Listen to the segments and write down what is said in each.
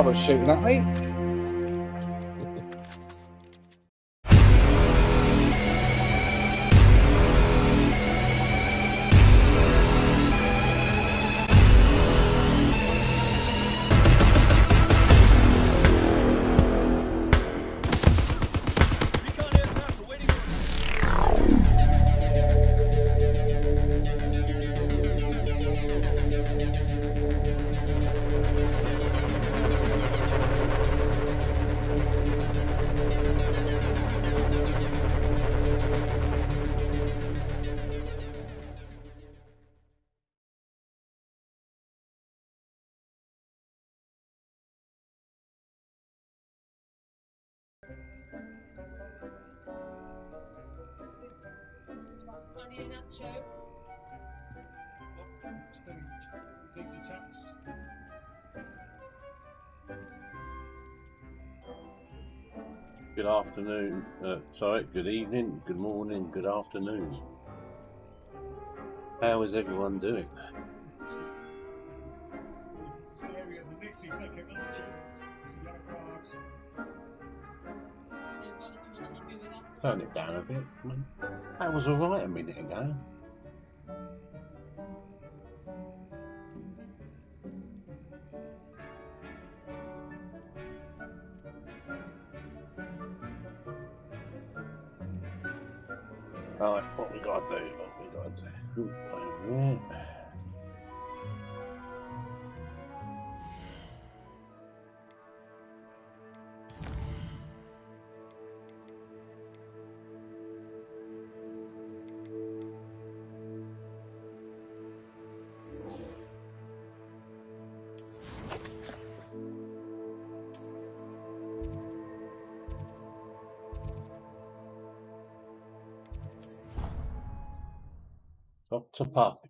bother shooting at me. Good afternoon, good evening, good morning, good afternoon. How is everyone doing? Turn it down a bit. That was alright a minute ago. Right, what we gotta do? Dr. Puppy.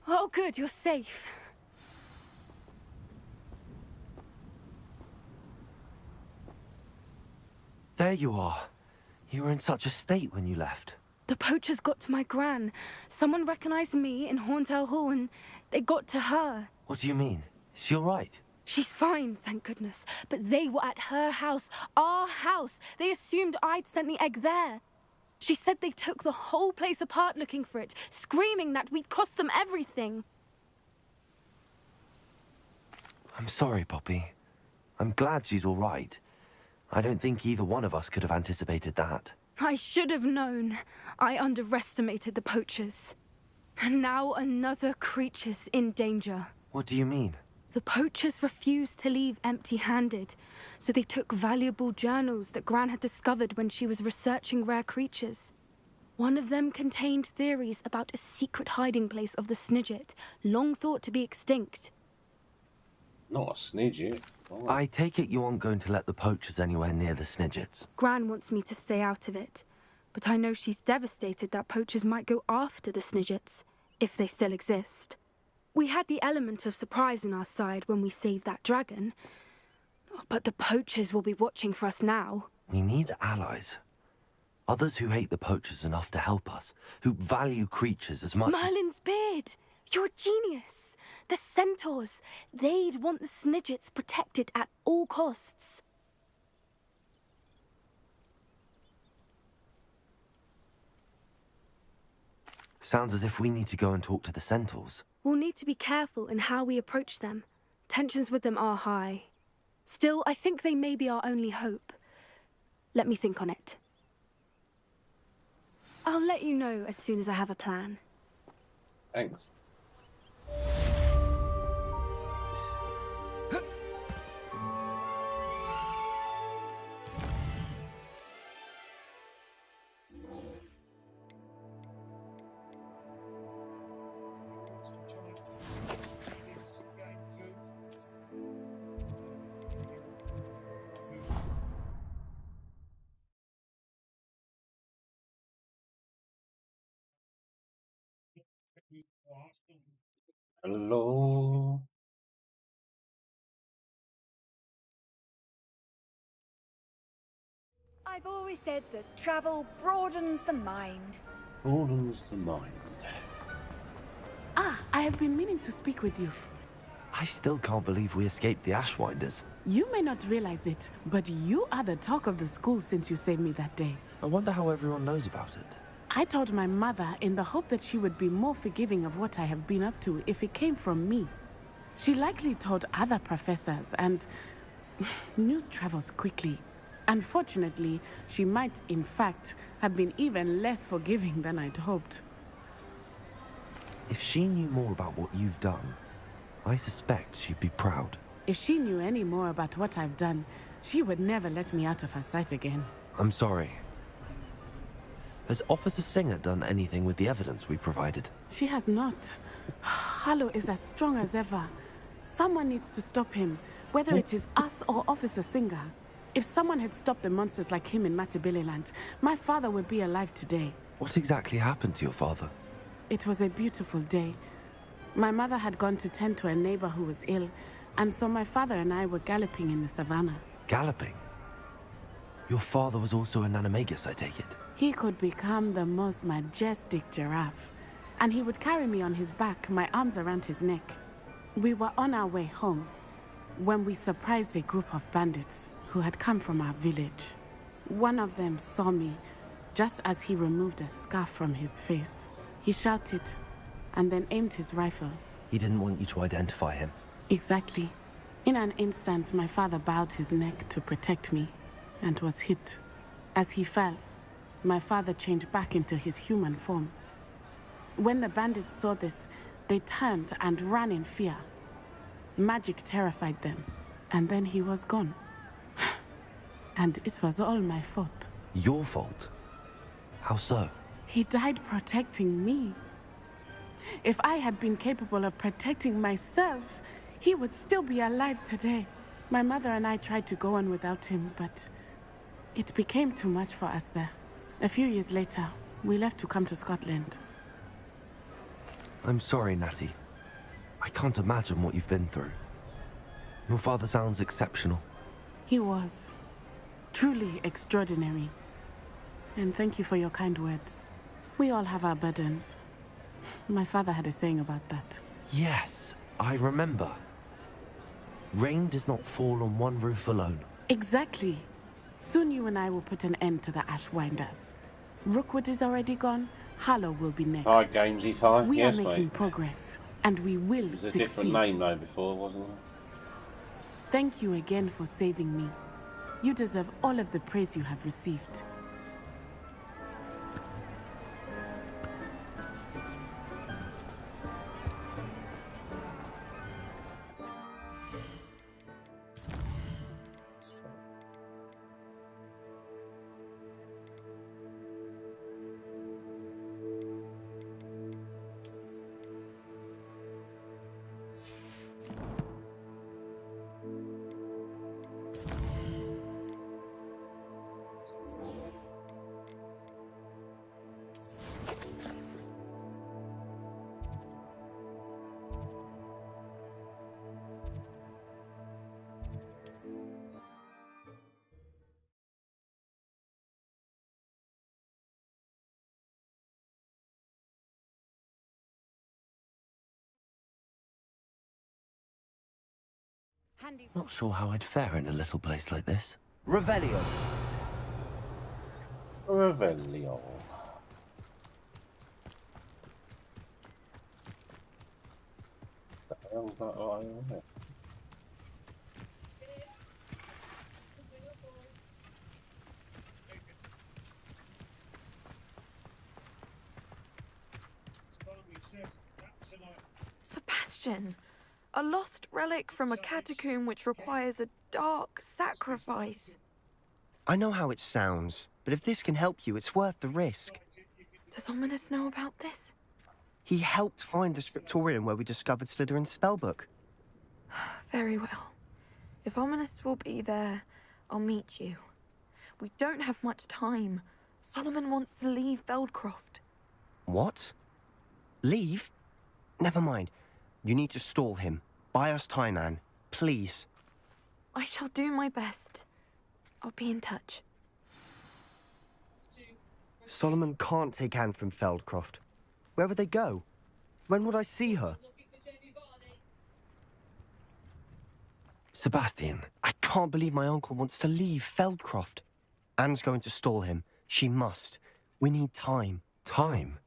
Oh, good, you're safe. There you are. You were in such a state when you left. The poachers got to my gran. Someone recognized me in Horntail Hall and they got to her. What do you mean? Is she all right? She's fine, thank goodness. But they were at her house, our house. They assumed I'd sent the egg there. She said they took the whole place apart looking for it, screaming that we'd cost them everything. I'm sorry, Poppy. I'm glad she's all right. I don't think either one of us could have anticipated that. I should have known. I underestimated the poachers. And now another creature's in danger. What do you mean? The poachers refused to leave empty-handed, so they took valuable journals that Gran had discovered when she was researching rare creatures. One of them contained theories about a secret hiding place of the Snidget, long thought to be extinct. Not a Snidget. Oh. I take it you aren't going to let the poachers anywhere near the Snidgets. Gran wants me to stay out of it, but I know she's devastated that poachers might go after the Snidgets, if they still exist. We had the element of surprise on our side when we saved that dragon, but the poachers will be watching for us now. We need allies. Others who hate the poachers enough to help us, who value creatures as much Merlin's beard! You're a genius! The centaurs! They'd want the Snidgets protected at all costs. Sounds as if we need to go and talk to the centaurs. We'll need to be careful in how we approach them. Tensions with them are high. Still, I think they may be our only hope. Let me think on it. I'll let you know as soon as I have a plan. Thanks. Hello. I've always said that travel broadens the mind. Broadens the mind. Ah, I have been meaning to speak with you. I still can't believe we escaped the Ashwinders. You may not realize it, but you are the talk of the school since you saved me that day. I wonder how everyone knows about it. I told my mother in the hope that she would be more forgiving of what I have been up to if it came from me. She likely told other professors, and news travels quickly. Unfortunately, she might, in fact, have been even less forgiving than I'd hoped. If she knew more about what you've done, I suspect she'd be proud. If she knew any more about what I've done, she would never let me out of her sight again. I'm sorry. Has Officer Singer done anything with the evidence we provided? She has not. Harlow is as strong as ever. Someone needs to stop him, whether it is us or Officer Singer. If someone had stopped the monsters like him in Matabeleland, my father would be alive today. What exactly happened to your father? It was a beautiful day. My mother had gone to tend to a neighbor who was ill, and so my father and I were galloping in the savannah. Galloping? Your father was also an animagus, I take it? He could become the most majestic giraffe, and he would carry me on his back, my arms around his neck. We were on our way home when we surprised a group of bandits who had come from our village. One of them saw me just as he removed a scarf from his face. He shouted and then aimed his rifle. He didn't want you to identify him. Exactly. In an instant, my father bowed his neck to protect me and was hit. As he fell, my father changed back into his human form. When the bandits saw this, they turned and ran in fear. Magic terrified them, and then he was gone. And it was all my fault. Your fault? How so? He died protecting me. If I had been capable of protecting myself, he would still be alive today. My mother and I tried to go on without him, but it became too much for us there. A few years later, we left to come to Scotland. I'm sorry, Natty. I can't imagine what you've been through. Your father sounds exceptional. He was truly extraordinary. And thank you for your kind words. We all have our burdens. My father had a saying about that. Yes, I remember. Rain does not fall on one roof alone. Exactly. Soon you and I will put an end to the Ashwinders. Rookwood is already gone. Harlow will be next. Hi, Gamesify. We Yes, are making mate. progress, and we will It was a succeed. different name though before, wasn't it? Thank you again for saving me. You deserve all of the praise you have received. Handy. Not sure how I'd fare in a little place like this. Revelio. Revelio. The hell that I want? Sebastian, a lost relic from a catacomb which requires a dark sacrifice. I know how it sounds, but if this can help you, it's worth the risk. Does Ominous know about this? He helped find the scriptorium where we discovered Slytherin's spellbook. Very well. If Ominous will be there, I'll meet you. We don't have much time. Solomon wants to leave Beldcroft. What? Leave? Never mind. You need to stall him. Buy us time, Anne. Please. I shall do my best. I'll be in touch. Solomon can't take Anne from Feldcroft. Where would they go? When would I see her? Sebastian. I can't believe my uncle wants to leave Feldcroft. Anne's going to stall him. She must. We need time. Time?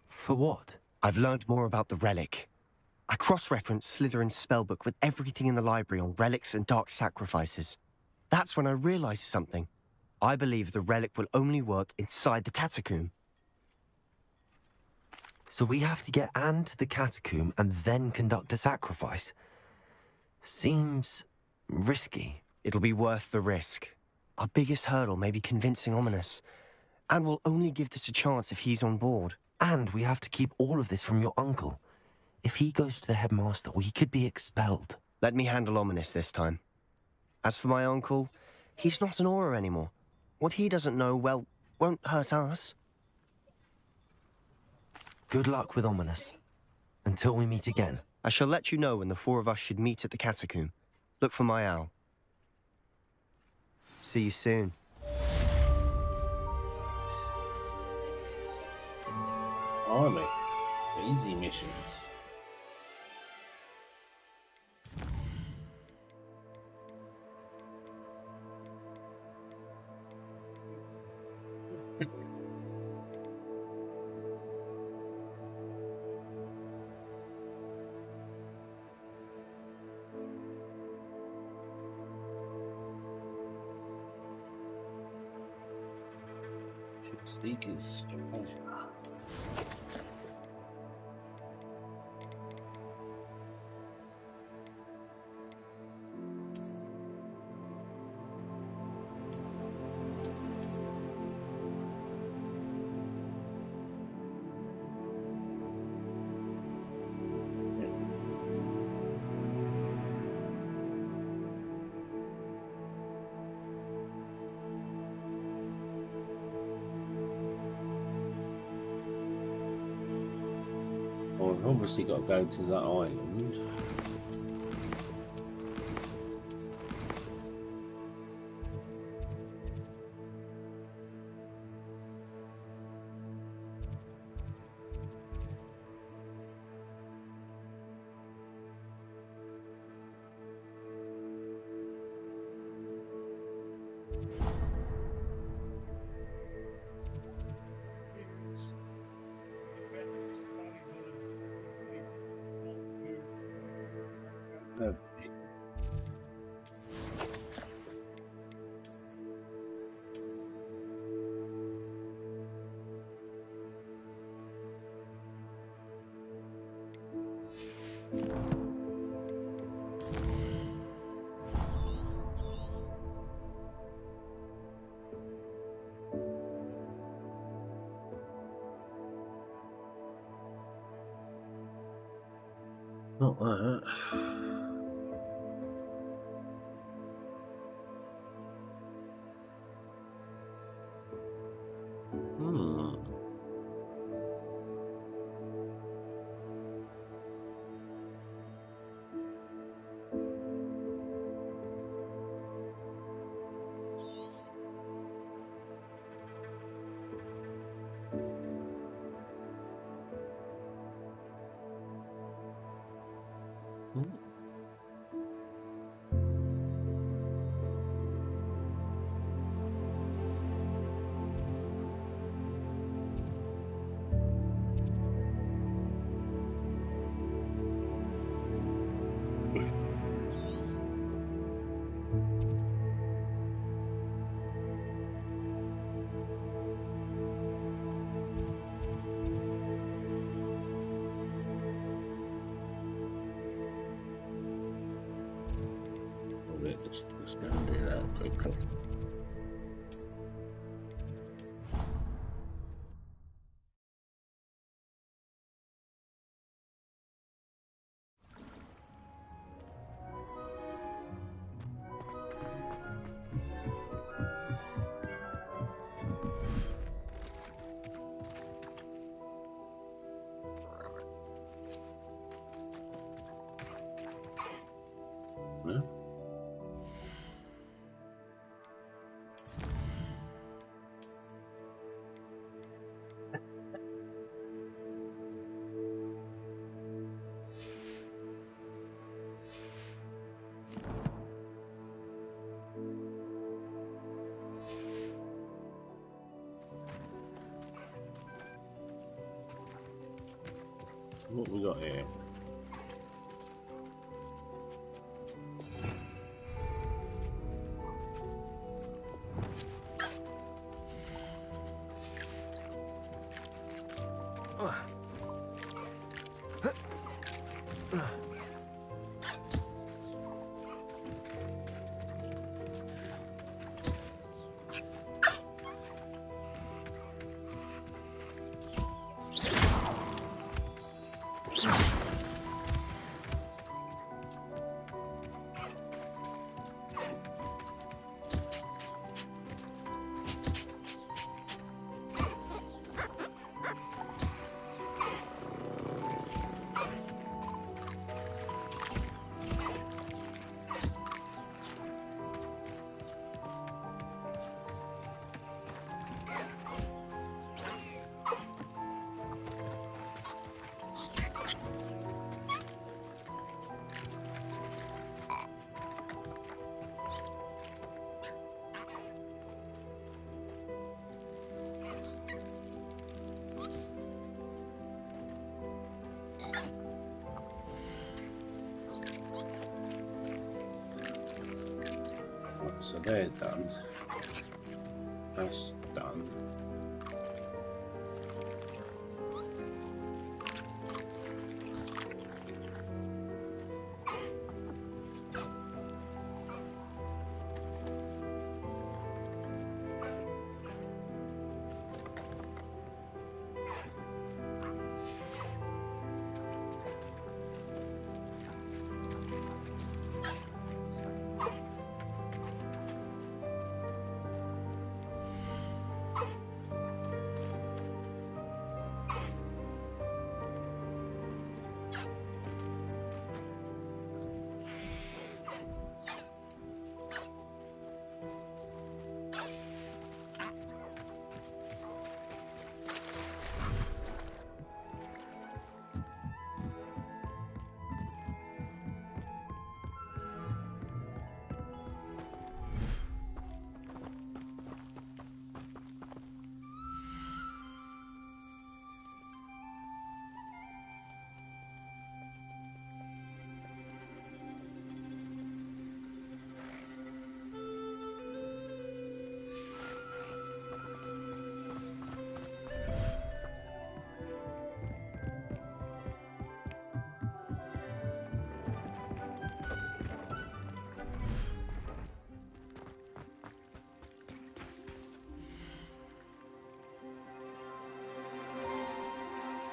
For what? I've learned more about the relic. I cross-referenced Slytherin's spellbook with everything in the library on relics and dark sacrifices. That's when I realized something. I believe the relic will only work inside the catacomb. So we have to get Anne to the catacomb and then conduct a sacrifice? Seems risky. It'll be worth the risk. Our biggest hurdle may be convincing Ominous. And we'll only give this a chance if he's on board. And we have to keep all of this from your uncle. If he goes to the headmaster, we could be expelled. Let me handle Ominous this time. As for my uncle, he's not an Auror anymore. What he doesn't know, well, won't hurt us. Good luck with Ominous. Until we meet again. I shall let you know when the four of us should meet at the catacomb. Look for my owl. See you soon. Blimey. Easy missions. Seek his treasure. I've obviously got to go to that island. Not that. Let's go and do that quickly. No? What we got here? So they're done. That's done.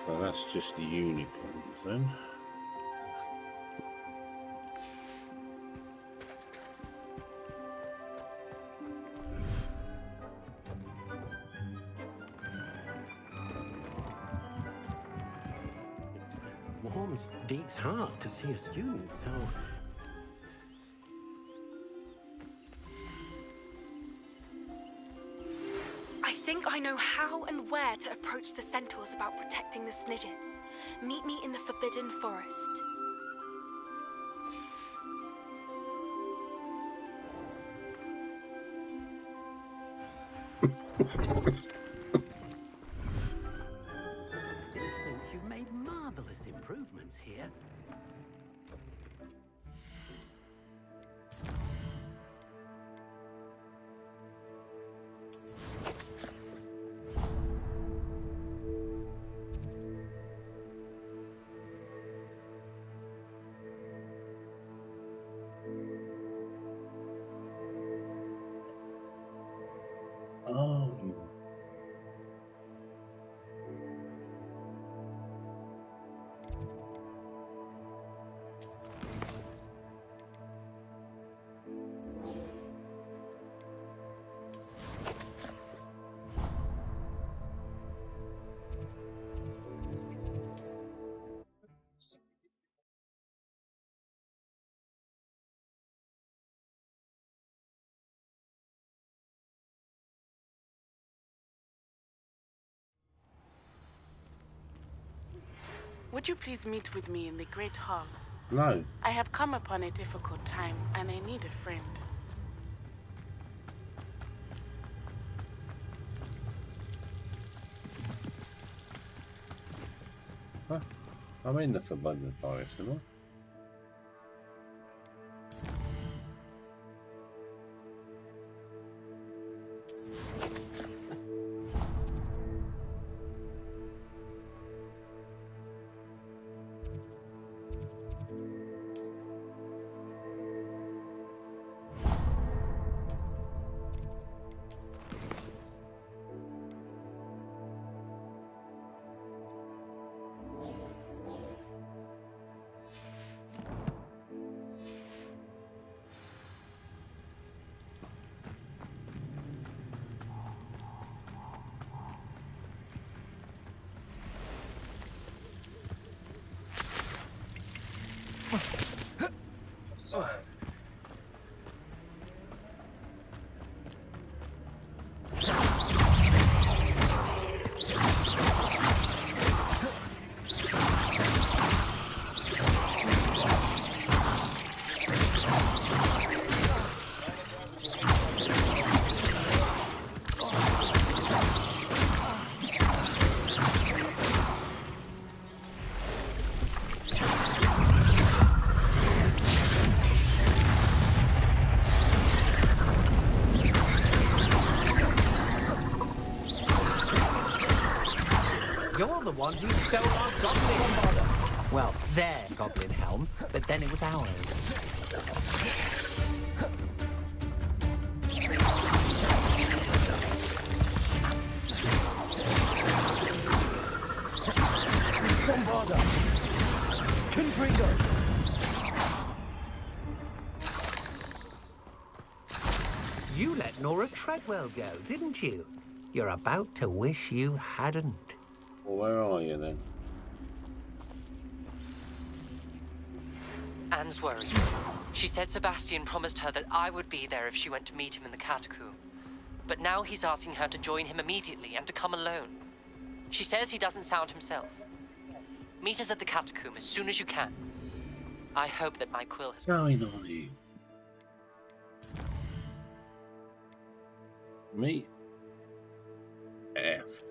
Well, that's just the unicorns then. Warms Deep's heart to see a student so... I think I know how and where to approach the centaurs about protecting the Snidgets. Meet me in the Forbidden Forest. You've made marvelous improvements here. Oh, Would you please meet with me in the Great Hall? No. I have come upon a difficult time, and I need a friend. Huh? I'm in the Forbidden Forest, am I? You're the one who stole our goblin. Well, their goblin helm, but then it was ours. Bombarder! Confringo! You let Nora Treadwell go, didn't you? You're about to wish you hadn't. Well, where are you then? Anne's worried. She said Sebastian promised her that I would be there if she went to meet him in the catacomb. But now he's asking her to join him immediately and to come alone. She says he doesn't sound himself. Meet us at the catacomb as soon as you can. I hope that my quill has... Going on you. Me? F.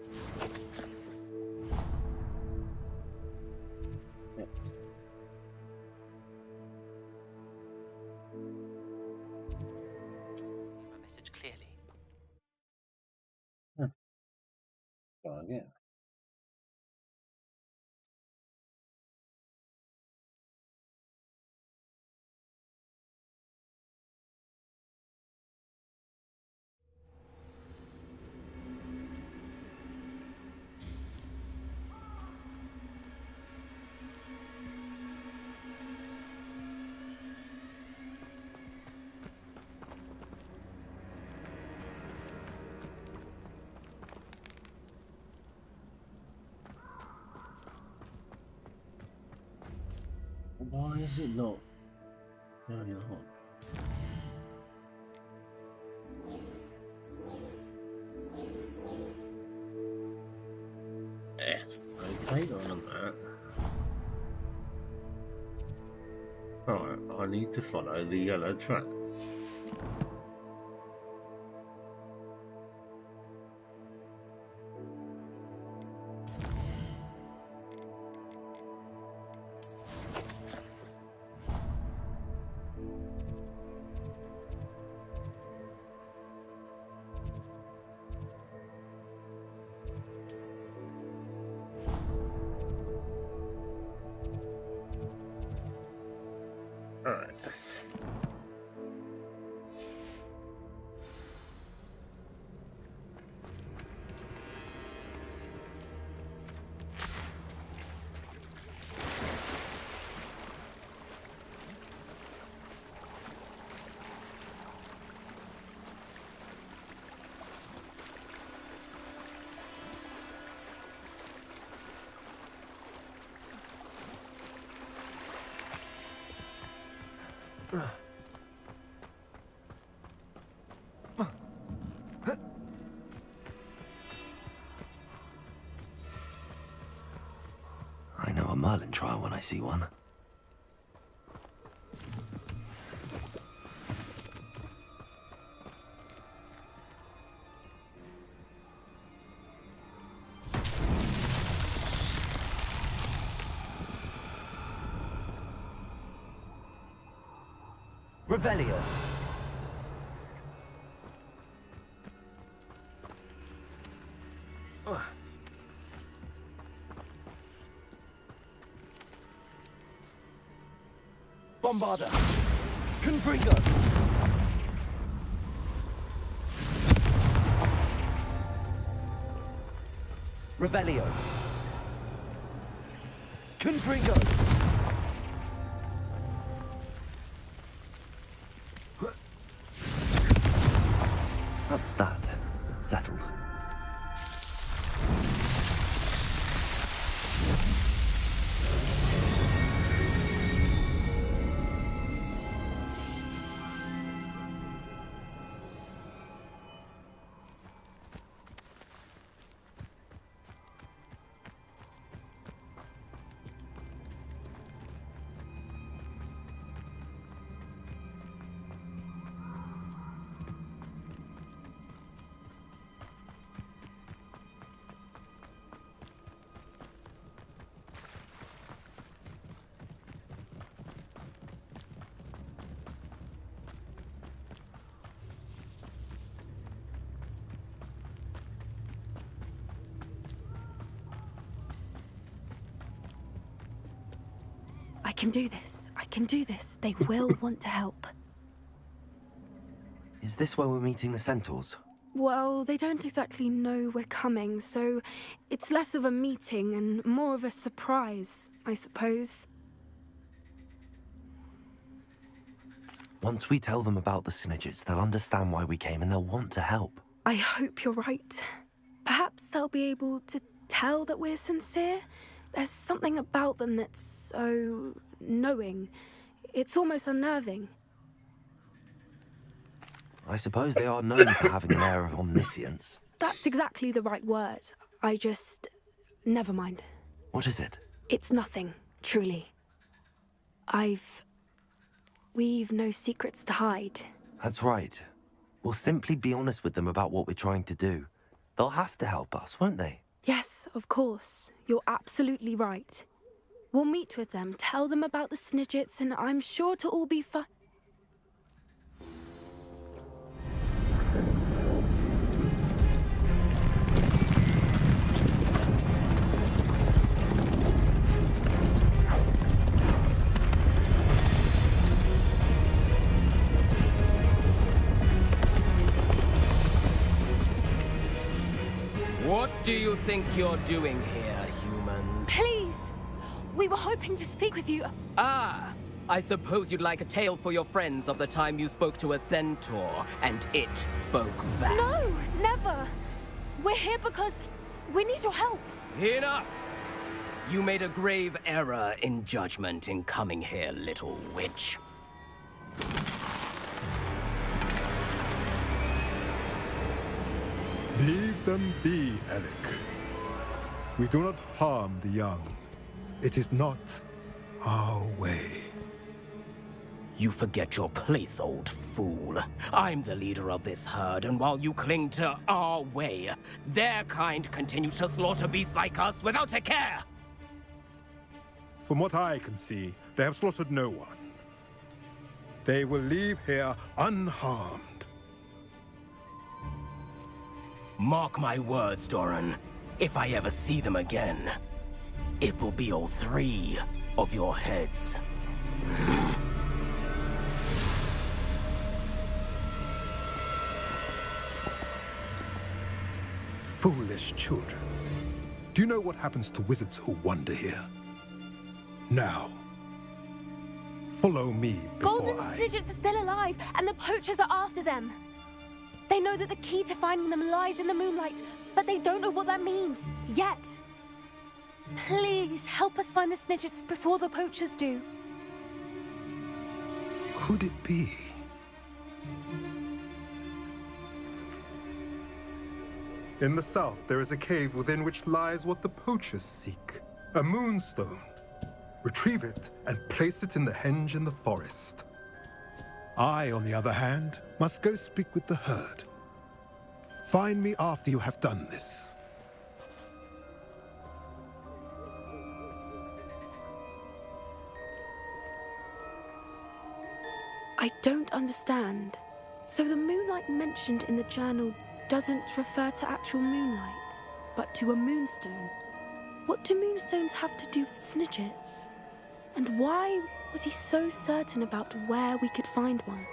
Yes. My message clearly. Try again. Why is it not turning on? F. Okay, on that. Alright, I need to follow the yellow track. violin trial when I see one. Revelio. Bombarda. Confringo. Revelio. Confringo. That's that. Settled. I can do this. I can do this. They will want to help. Is this where we're meeting the Centaurs? Well, they don't exactly know we're coming, so it's less of a meeting and more of a surprise, I suppose. Once we tell them about the Snidgets, they'll understand why we came and they'll want to help. I hope you're right. Perhaps they'll be able to tell that we're sincere. There's something about them that's so knowing. It's almost unnerving. I suppose they are known for having an air of omniscience. That's exactly the right word. I just... never mind. What is it? It's nothing, truly. We've no secrets to hide. That's right. We'll simply be honest with them about what we're trying to do. They'll have to help us, won't they? Yes, of course. You're absolutely right. We'll meet with them, tell them about the Snidgets, and I'm sure to all be fine. What do you think you're doing here, humans? Please! We were hoping to speak with you. Ah! I suppose you'd like a tale for your friends of the time you spoke to a centaur, and it spoke back. No, never! We're here because we need your help. Enough! You made a grave error in judgment in coming here, little witch. Leave them be, Alec. We do not harm the young. It is not our way. You forget your place, old fool. I'm the leader of this herd, and while you cling to our way, their kind continue to slaughter beasts like us without a care! From what I can see, they have slaughtered no one. They will leave here unharmed. Mark my words, Doran. If I ever see them again, it will be all 3 of your heads. Foolish children. Do you know what happens to wizards who wander here? Now, follow me before Golden Snidgets are still alive, and the poachers are after them. They know that the key to finding them lies in the moonlight, but they don't know what that means, yet. Please, help us find the Snidgets before the poachers do. Could it be? In the south, there is a cave within which lies what the poachers seek. A moonstone. retrieve it, and place it in the henge in the forest. I, on the other hand, must go speak with the herd. Find me after you have done this. I don't understand. So the moonlight mentioned in the journal doesn't refer to actual moonlight, but to a moonstone. What do moonstones have to do with snidgets? And why was he so certain about where we could find one?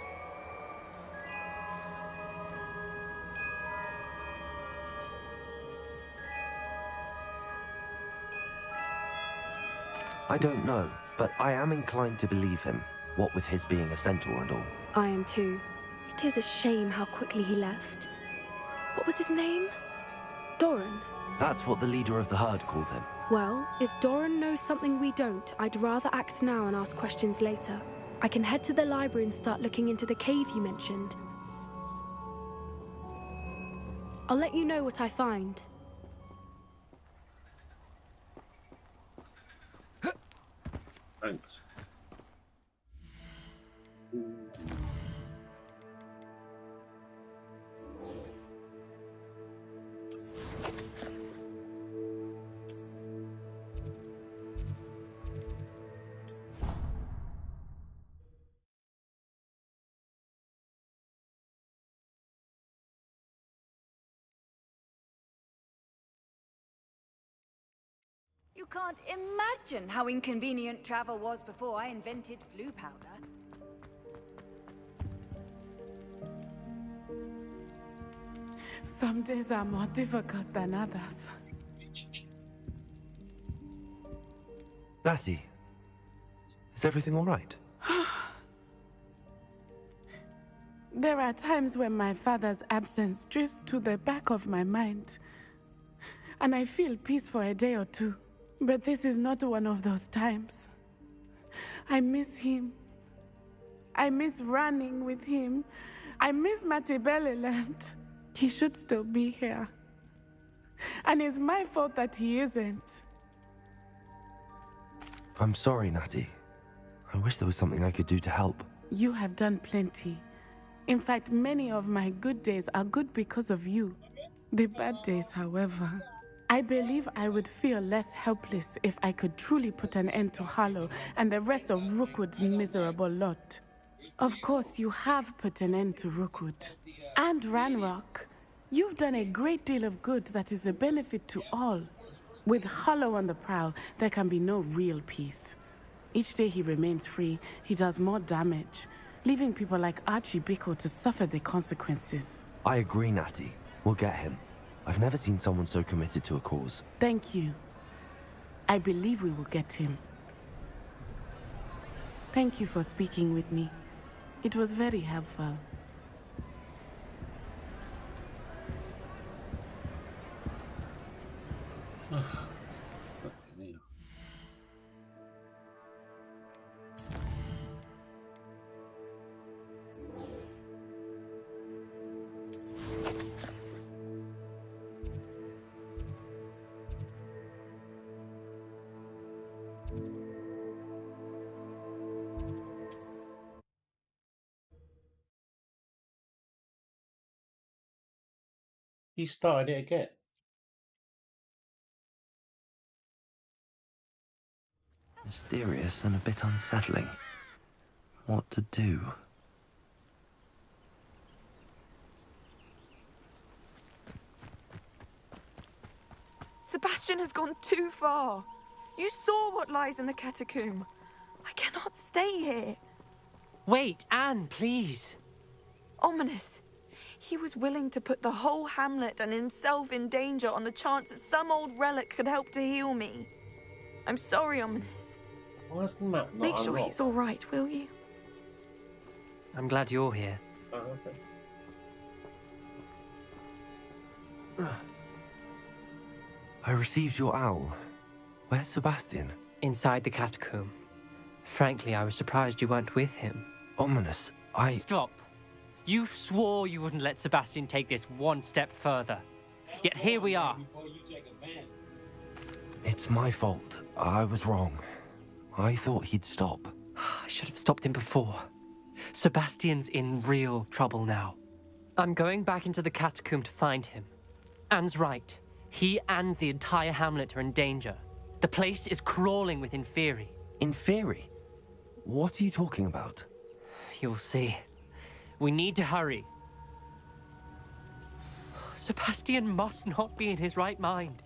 I don't know, but I am inclined to believe him, what with his being a centaur and all. I am too. It is a shame how quickly he left. What was his name? Doran? That's what the leader of the herd called him. Well, if Doran knows something we don't, I'd rather act now and ask questions later. I can head to the library and start looking into the cave you mentioned. I'll let you know what I find. Thanks. You can't imagine how inconvenient travel was before I invented flu powder. Some days are more difficult than others. Lassie, is everything all right? There are times when my father's absence drifts to the back of my mind, and I feel peace for a day or two. But this is not one of those times. I miss him. I miss running with him. I miss Matibeleland. He should still be here. And it's my fault that he isn't. I'm sorry, Natty. I wish there was something I could do to help. You have done plenty. In fact, many of my good days are good because of you. The bad days, however, I believe I would feel less helpless if I could truly put an end to Harlow and the rest of Rookwood's miserable lot. Of course, you have put an end to Rookwood. And Ranrock. You've done a great deal of good that is a benefit to all. With Harlow on the prowl, there can be no real peace. Each day he remains free, he does more damage, leaving people like Archie Bickle to suffer the consequences. I agree, Natty. We'll get him. I've never seen someone so committed to a cause. Thank you. I believe we will get him. Thank you for speaking with me. It was very helpful. You started it again. Mysterious and a bit unsettling. What to do? Sebastian has gone too far. You saw what lies in the catacomb. I cannot stay here. Wait, Anne, please. Ominous. He was willing to put the whole hamlet and himself in danger on the chance that some old relic could help to heal me. I'm sorry, Ominous. Why's the map not Make sure unlocked? he's all right, will you? I'm glad you're here. Oh, okay. I received your owl. Where's Sebastian? Inside the catacomb. Frankly, I was surprised you weren't with him. Ominous, Stop. You swore you wouldn't let Sebastian take this one step further. Yet here we are. It's my fault. I was wrong. I thought he'd stop. I should have stopped him before. Sebastian's in real trouble now. I'm going back into the catacomb to find him. Anne's right. He and the entire hamlet are in danger. The place is crawling with Inferi. Inferi? What are you talking about? You'll see. We need to hurry. Sebastian must not be in his right mind.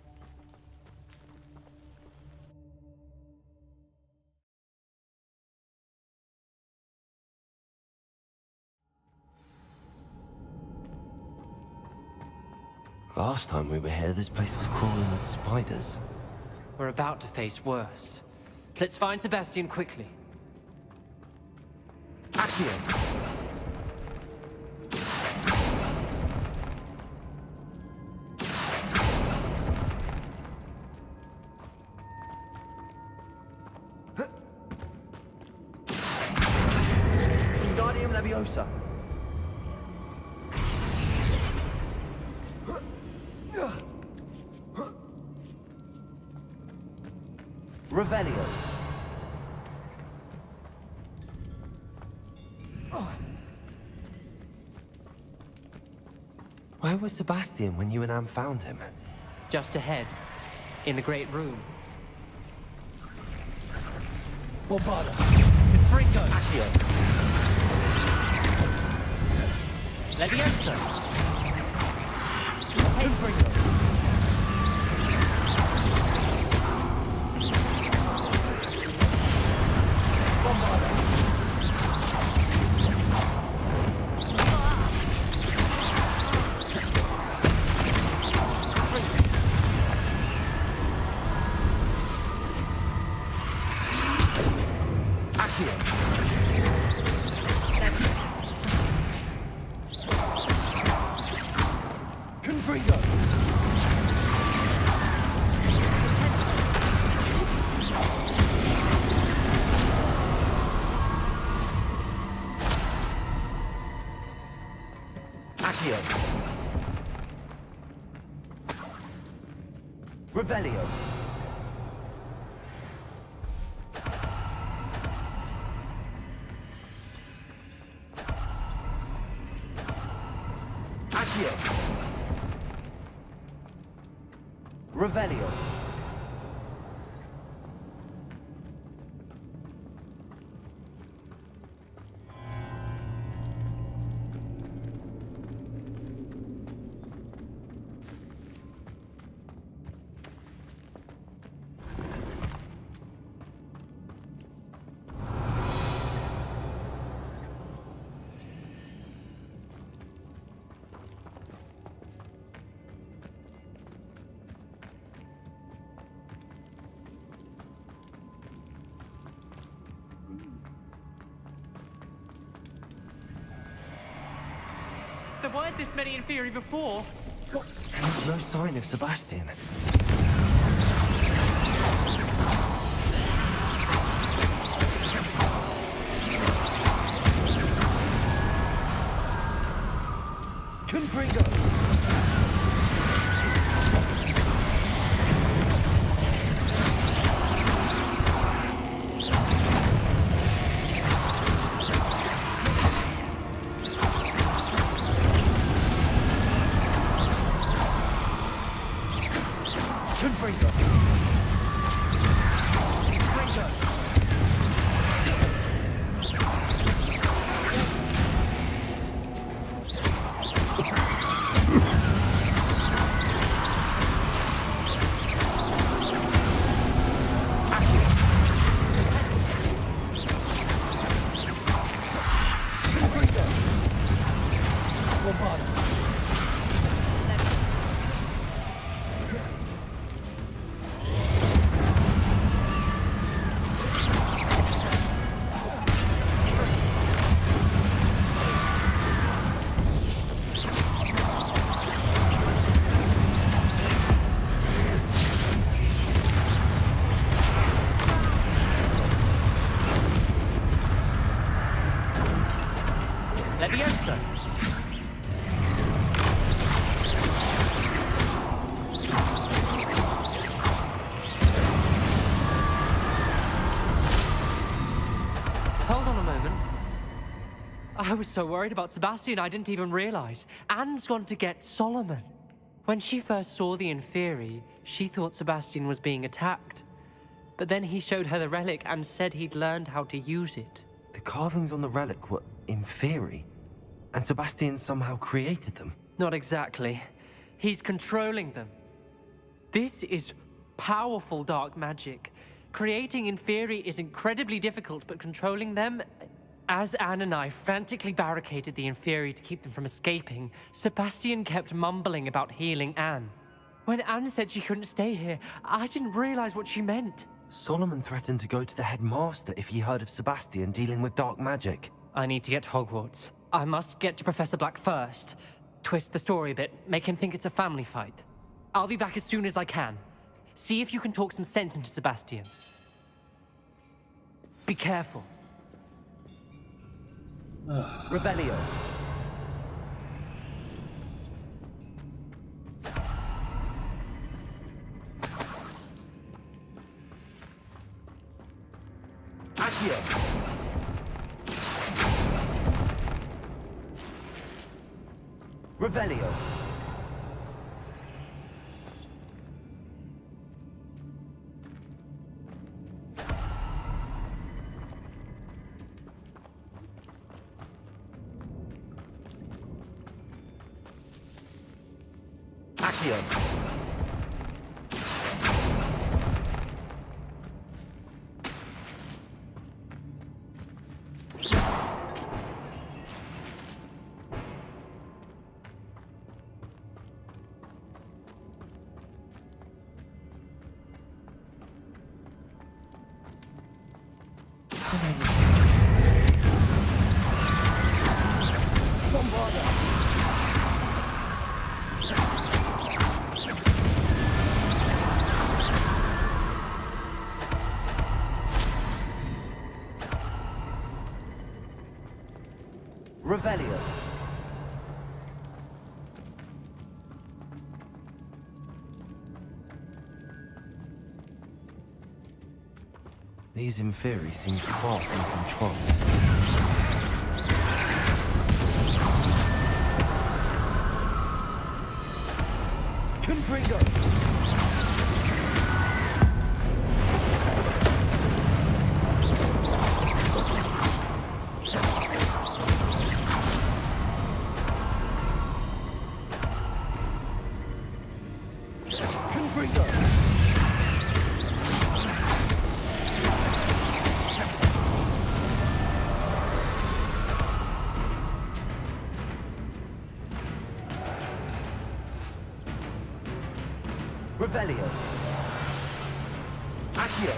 Last time we were here, this place was crawling with spiders. We're about to face worse. Let's find Sebastian quickly. Accio! Wingardium Leviosa. Revelio. Where was Sebastian when you and Anne found him? Just ahead, in the great room. Bombarda. Confringo. Accio. Leviosa. Confringo. Revelio. Accio. Revelio. There weren't this many Inferi before. There's no sign of Sebastian. Confringo! Leviosa. I was so worried about Sebastian I didn't even realize. Anne's gone to get Solomon. When she first saw the Inferi, she thought Sebastian was being attacked. But then he showed her the relic and said he'd learned how to use it. The carvings on the relic were Inferi, and Sebastian somehow created them. Not exactly. He's controlling them. This is powerful dark magic. Creating Inferi is incredibly difficult, but controlling them... As Anne and I frantically barricaded the Inferi to keep them from escaping, Sebastian kept mumbling about healing Anne. When Anne said she couldn't stay here, I didn't realize what she meant. Solomon threatened to go to the headmaster if he heard of Sebastian dealing with dark magic. I need to get to Hogwarts. I must get to Professor Black first. Twist the story a bit, make him think it's a family fight. I'll be back as soon as I can. See if you can talk some sense into Sebastian. Be careful. Revelio. Accio. Revelio. Revelio. These Inferi seem far from control. Confringo! Revelio. Accio.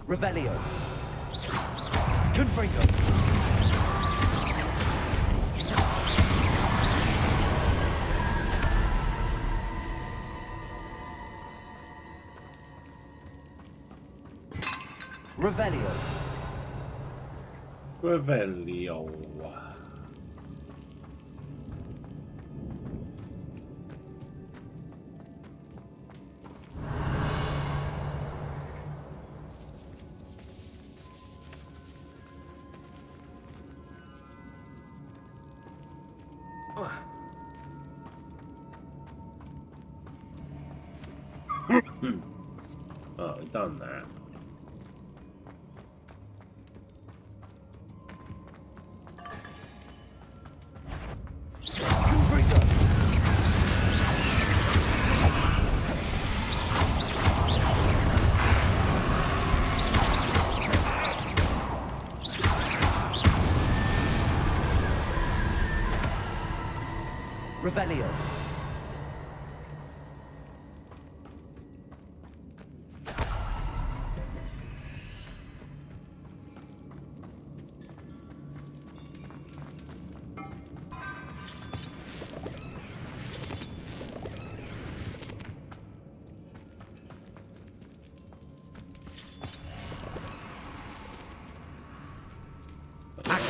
Revelio. Confringo. Revelio. Revelio. Oh, we've done that. Revelio.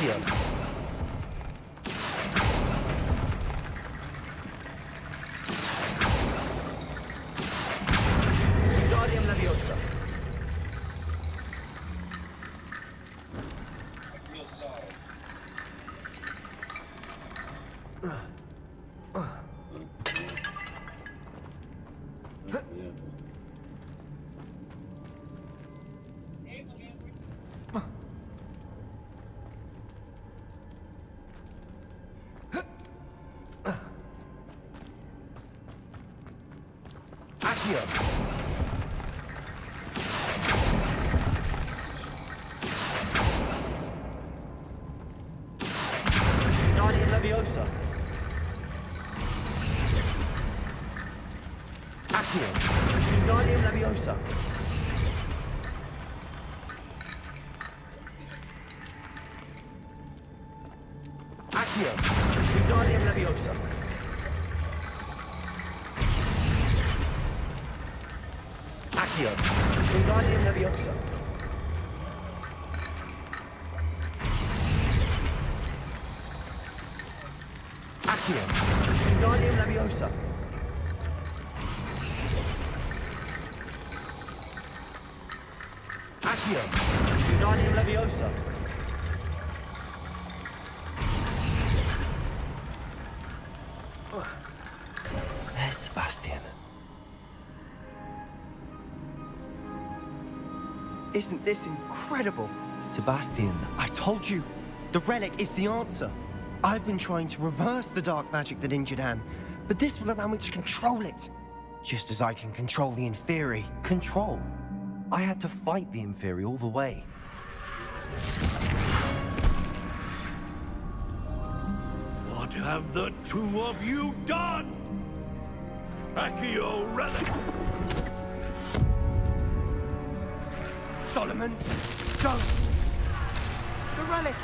Accio. Guardian Leviosa. Guardian Leviosa. Accio. Guardian Leviosa. Accio. Guardian Leviosa. Accio. Guardian Leviosa. Accio. Guardian Leviosa. Accio. Guardian Leviosa. There's Sebastian. Isn't this incredible? Sebastian. I told you, the relic is the answer. I've been trying to reverse the dark magic that injured Anne, but this will allow me to control it. Just as I can control the Inferi. Control? I had to fight the Inferi all the way. What have the two of you done? Accio relic! Solomon, don't! The relic!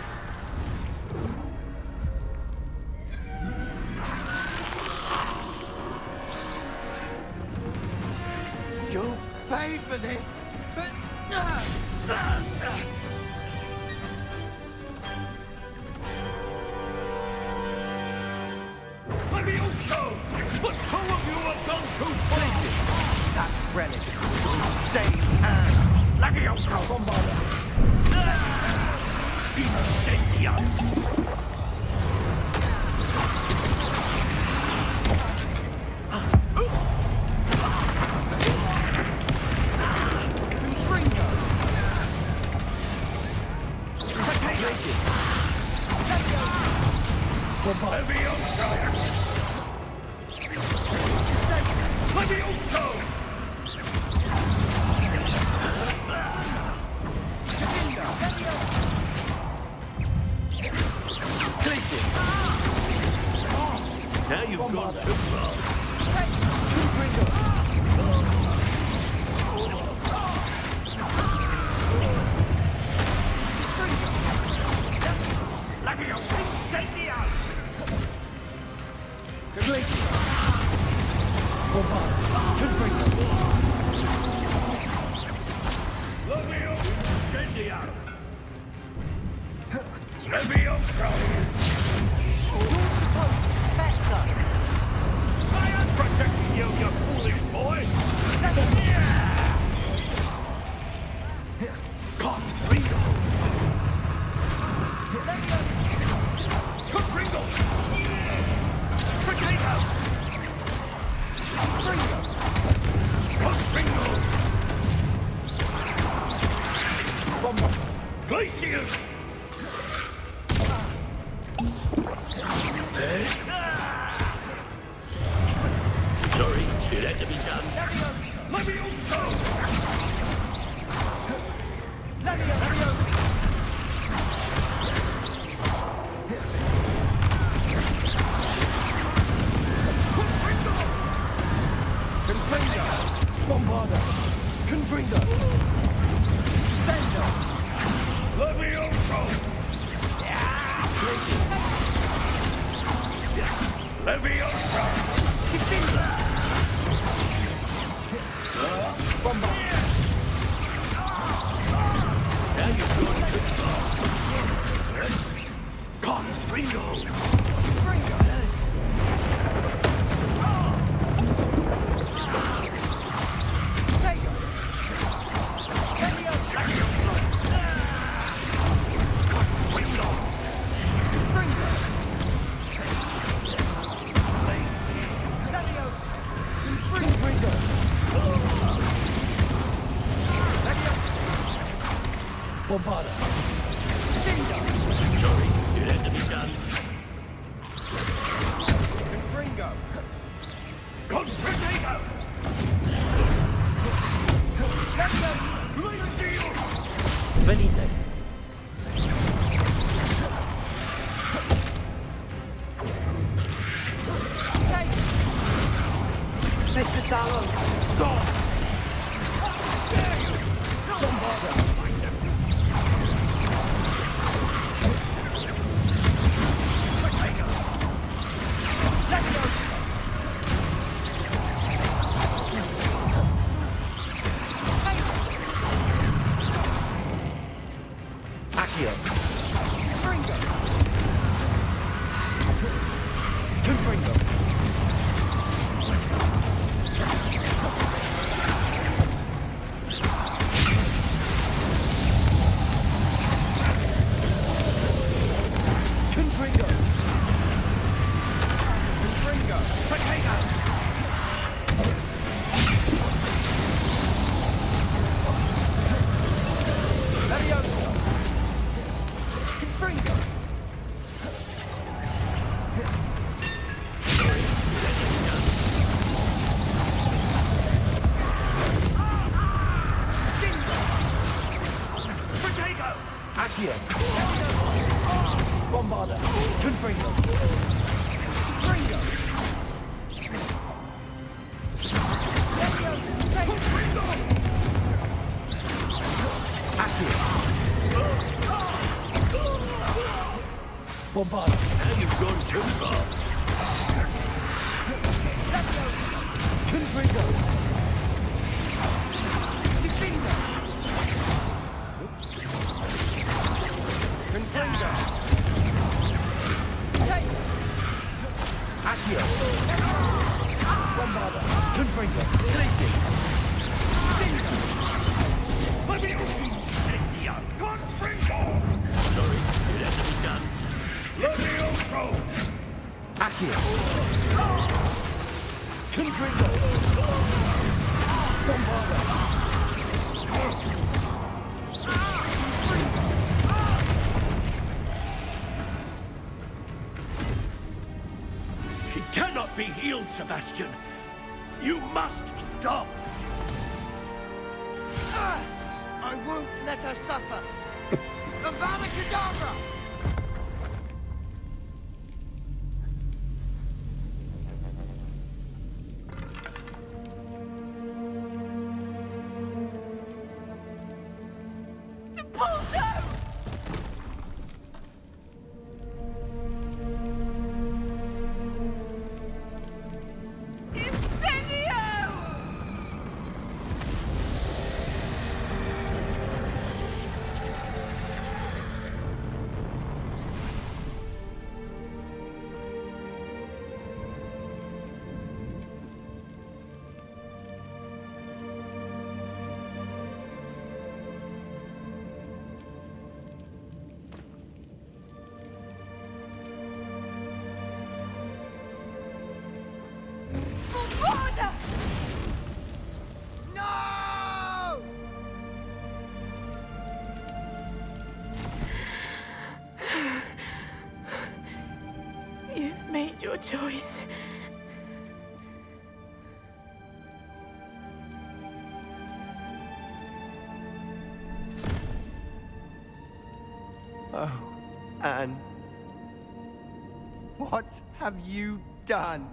You'll pay for this! Levioso! What two of you have done to places? That relic will save Anne! Levioso! Incendia! Levioso! Levioso! Now you've gone too far. Levioso! Incendia! Levioso! Incendia! Levioso! I am protecting you, you foolish boy! Confringo! Confringo! Potato! Confringo! Glacius! Sorry, it had to be done. Levioso! Levioso! Confringo! Bombarda! Confringo! Sendo! Levioso! Levioso! Bombarda! Now you've gone too far. Bombarda! Sorry, it had to be done. Confringo! Confringo! Benito. Mr. Sallow! Stop! Dare you! Bombarda! Bombarda. Confringo. Confringo. Bombarda. And you've gone too far. Confringo. Confringo. Accio. Bombarda. Confringo. Glacis. Confringo! Sorry, it had to be done. Levioso! Accio. Confringo. Bombarda. She cannot be healed, Sebastian. You must stop. I won't let her suffer. Avada Kedavra! You've made your choice. Oh, Anne. What have you done?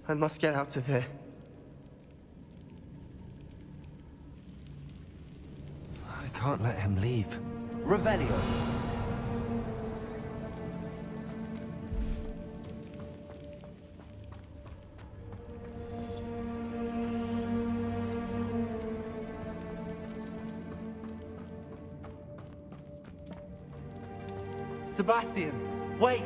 I must get out of here. I can't let him leave. Revelio. Sebastian, wait!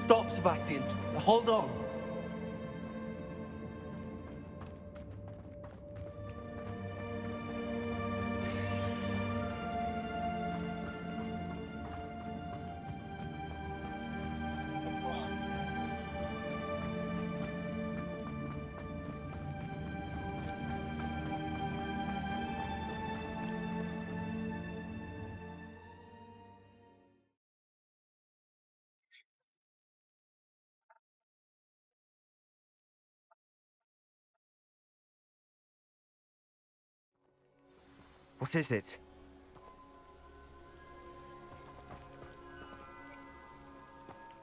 Stop, Sebastian. Hold on. What is it?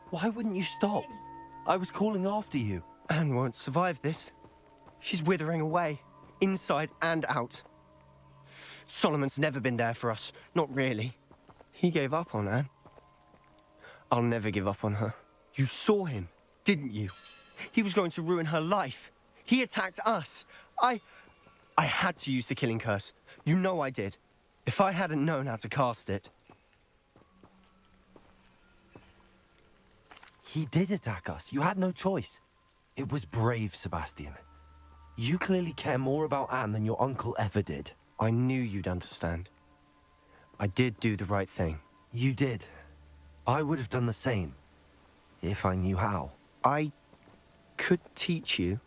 Why wouldn't you stop? I was calling after you. Anne won't survive this. She's withering away, inside and out. Solomon's never been there for us, not really. He gave up on Anne. I'll never give up on her. You saw him, didn't you? He was going to ruin her life. He attacked us. I had to use the killing curse. You know I did. If I hadn't known how to cast it... He did attack us. You had no choice. It was brave, Sebastian. You clearly care more about Anne than your uncle ever did. I knew you'd understand. I did do the right thing. You did. I would have done the same, if I knew how. I could teach you.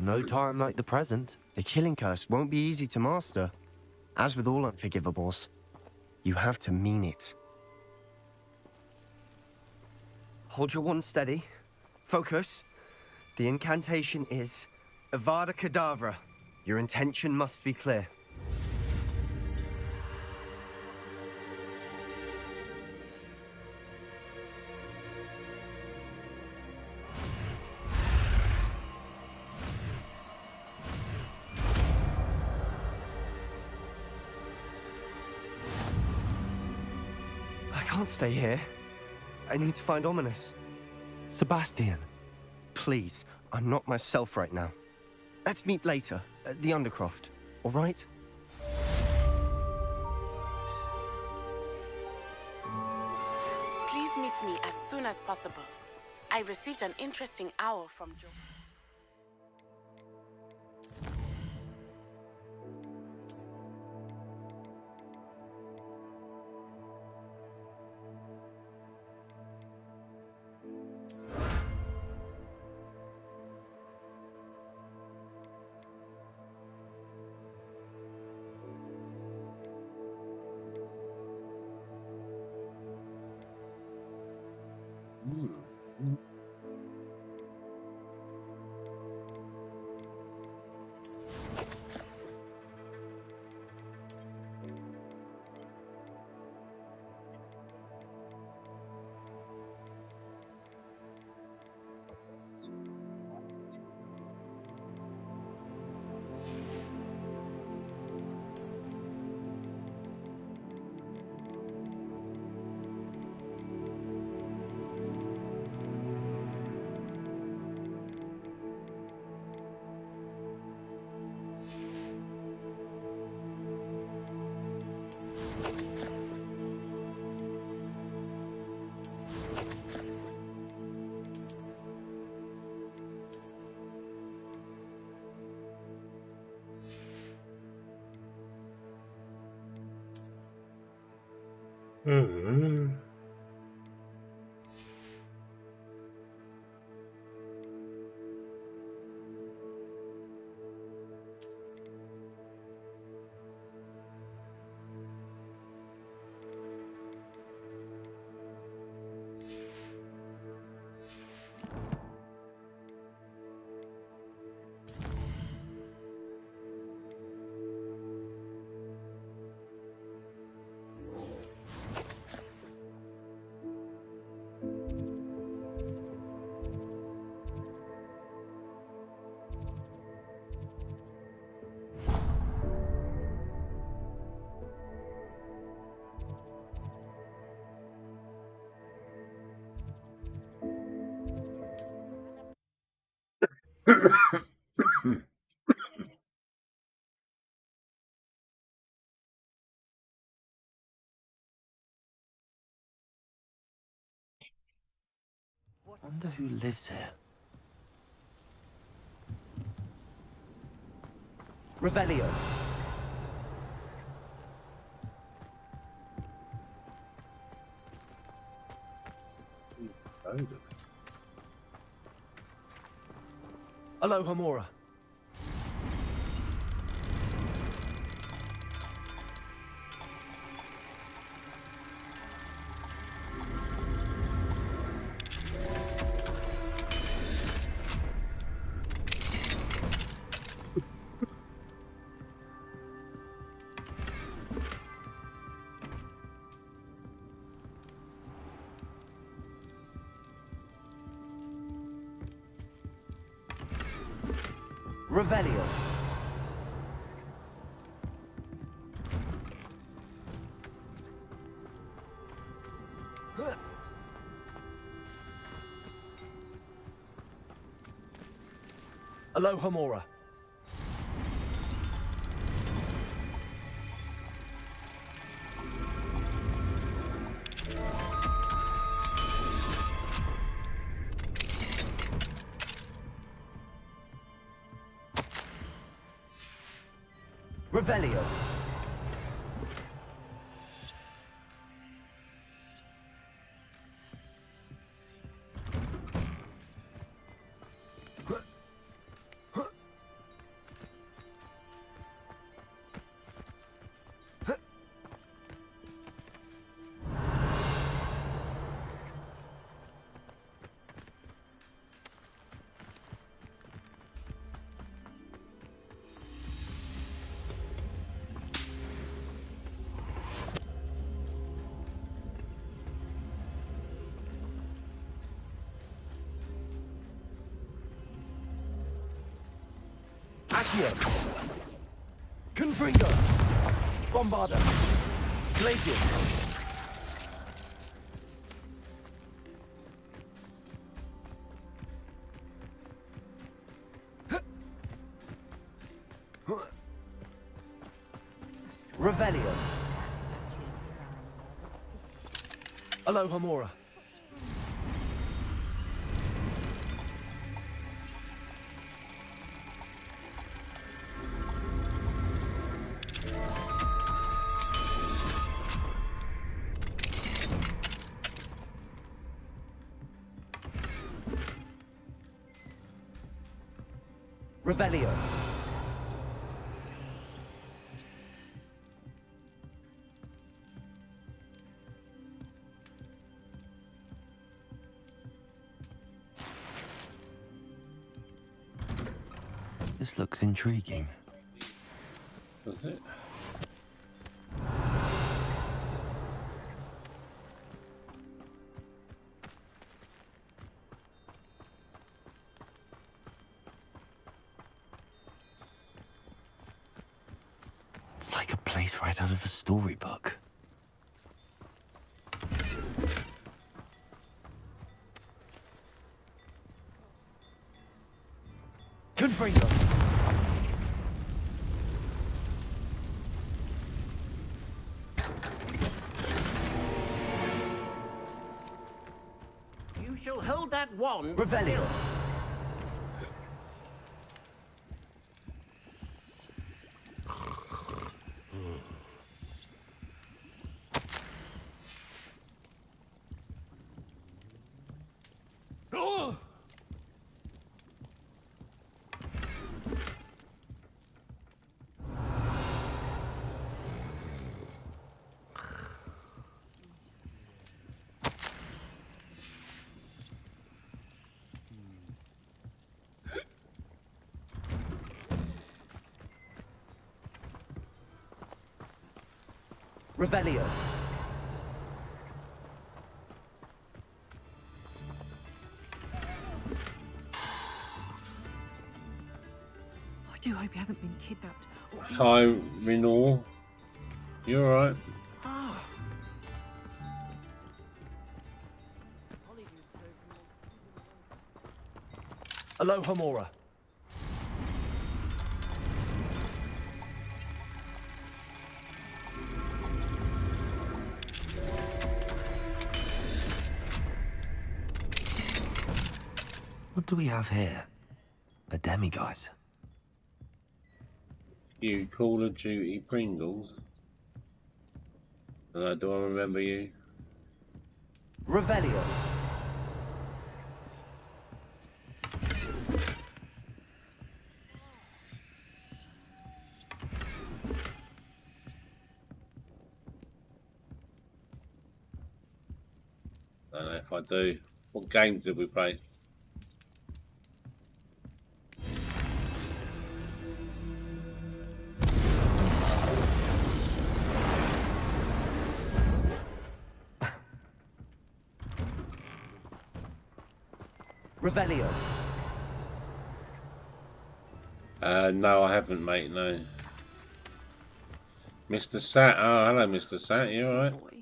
No time like the present. The killing curse won't be easy to master. As with all unforgivables, you have to mean it. Hold your wand steady. Focus. The incantation is Avada Kedavra. Your intention must be clear. I can't stay here. I need to find Ominous. Sebastian. Please, I'm not myself right now. Let's meet later, at the Undercroft, all right? Please meet me as soon as possible. I received an interesting owl from Joe. wonder who lives here. Revelio. Aloha Mora. Revelio. Aloha Mora. Revelio. Accio. Confringo. Bombarda. Glacius. Revelio. Aloha Mora. Revelio. This looks intriguing. Does it? It's like a place right out of a storybook. Confringo. You shall hold that wand. Revelio. Revelio. I do hope he hasn't been kidnapped. Hi, Renor. You alright? Aloha Mora. do we have here? A demiguise. You Call of Duty Pringles. Do I remember you? Revelio. I don't know if I do. What games did we play? Revelio. No, I haven't, mate, no. Mr. Sat. Oh, hello, Mr. Sat. You alright?